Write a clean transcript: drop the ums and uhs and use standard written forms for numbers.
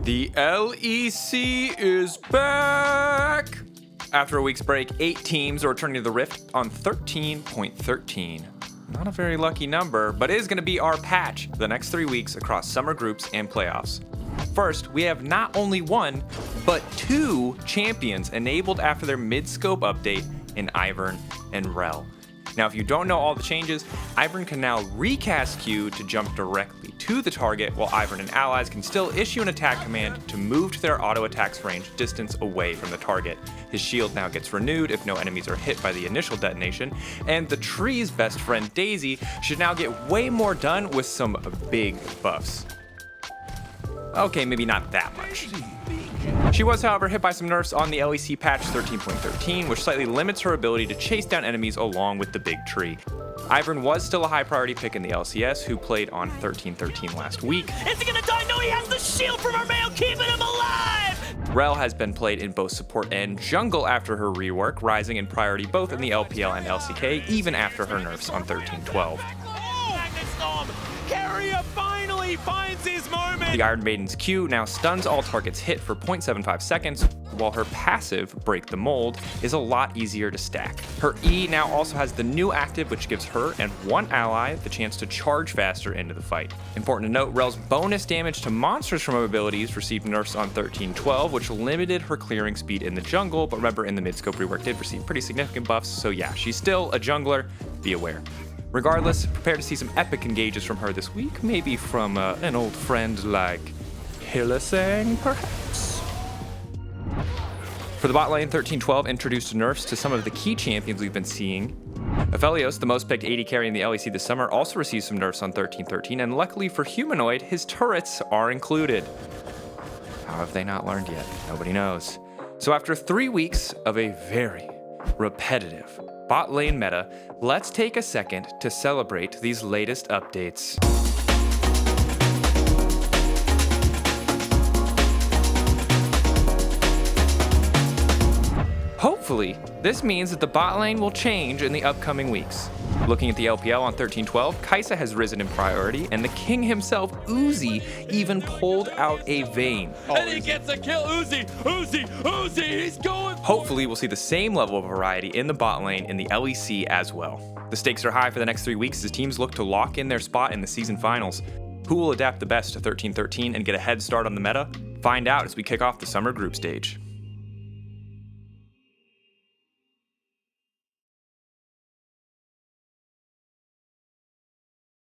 The LEC is back! After a week's break, 8 teams are returning to the Rift on 13.13. Not a very lucky number, but it is going to be our patch for the next 3 weeks across summer groups and playoffs. First, we have not only 1, but 2 champions enabled after their mid-scope update in Ivern and Rel. Now, if you don't know all the changes, Ivern can now recast Q to jump directly to the target, while Ivern and allies can still issue an attack command to move to their auto attack's range distance away from the target. His shield now gets renewed if no enemies are hit by the initial detonation, and the tree's best friend Daisy should now get way more done with some big buffs. Okay, maybe not that much. She was, however, hit by some nerfs on the LEC Patch 13.13, which slightly limits her ability to chase down enemies along with the big tree. Ivern was still a high priority pick in the LCS, who played on 13.13 last week. Is he gonna die? No, he has the shield from our mail, keeping him alive! Rel has been played in both support and jungle after her rework, rising in priority both in the LPL and LCK, even after her nerfs on 13.12. Carrier finally finds his moment! The Iron Maiden's Q now stuns all targets hit for 0.75 seconds, while her passive, Break the Mold, is a lot easier to stack. Her E now also has the new active, which gives her and one ally the chance to charge faster into the fight. Important to note, Rel's bonus damage to monsters from her abilities received nerfs on 13.12, which limited her clearing speed in the jungle, but remember, in the mid-scope rework did receive pretty significant buffs, so yeah, she's still a jungler, be aware. Regardless, prepare to see some epic engages from her this week, maybe from an old friend like Hillisang, perhaps? For the bot lane, 13.12 introduced nerfs to some of the key champions we've been seeing. Aphelios, the most picked AD carry in the LEC this summer, also received some nerfs on 13.13, and luckily for Humanoid, his turrets are included. How have they not learned yet? Nobody knows. So after 3 weeks of a very repetitive bot lane meta, let's take a second to celebrate these latest updates. Hopefully, this means that the bot lane will change in the upcoming weeks. Looking at the LPL on 13.12, Kai'Sa has risen in priority, and the king himself, Uzi, even pulled out a Vayne. And he gets a kill! Uzi! He's going! Hopefully, we'll see the same level of variety in the bot lane in the LEC as well. The stakes are high for the next 3 weeks as teams look to lock in their spot in the season finals. Who will adapt the best to 13.13 and get a head start on the meta? Find out as we kick off the summer group stage.